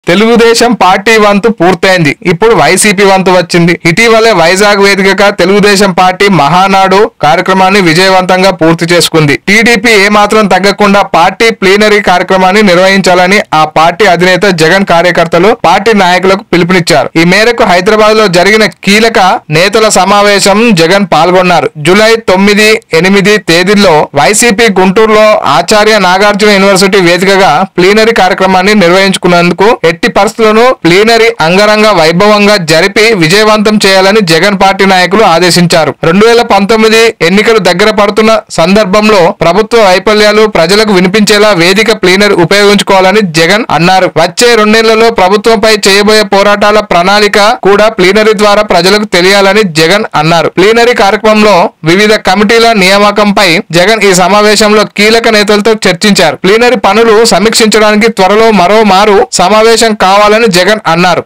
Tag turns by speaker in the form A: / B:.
A: Telugu Desam party వంతు పూర్తయింది. ఇప్పుడు వైసీపీ వంతు వచ్చింది. ఇటీవలే వైజాగ్ వేదికగా తెలుగుదేశం పార్టీ మహానాడు కార్యక్రమాన్ని విజయవంతంగా పూర్తి చేసుకుంది. టీడీపీ ఏమాత్రం తగ్గకుండా పార్టీ ప్లీనరీ కార్యక్రమాన్ని నిర్వహించాలని ఆ పార్టీ అధినేత జగన్ కార్యకర్తలు పార్టీ నాయకులకు పిలుపునిచ్చారు. ఈ మేరకు హైదరాబాద్ లో జరిగిన కీలక నేతల సమావేశం జగన్ పాల్గొన్నారు. జూలై 9, 8 తేదీల్లో వైసీపీ గుంటూరులో ఆచార్య నాగార్జున యూనివర్సిటీ వేదికగా ప్లీనరీ కార్యక్రమాన్ని నిర్వహించుకున్నందుకు ఎట్టి పరిస్థితులను ప్లీనరీ అంగరంగ వైభవంగా జరిపి విజయవంతం చేయాలని జగన్ పార్టీ నాయకులు ఆదేశించారు. 2019 ఎన్నికలు దగ్గర పడుతున్న సందర్భంలో ప్రభుత్వ వైఫల్యాలు ప్రజలకు వినిపించేలా వేదిక ప్లీనరీ ఉపయోగించుకోవాలని జగన్ అన్నారు. వచ్చే 2 నెలల్లో ప్రభుత్వంపై చేయబోయే పోరాటాల ప్రణాళిక కూడా ప్లీనరీ ద్వారా ప్రజలకు తెలియాలని జగన్ అన్నారు. ప్లీనరీ కార్యక్రమంలో వివిధ కమిటీల నియామకంపై జగన్ ఈ సమావేశంలో కీలక నేతలతో చర్చించారు. ప్లీనరీ పనులు సమీక్షించడానికి త్వరలో మరోమారు సమావేశం కావాలని జగన్ అన్నారు.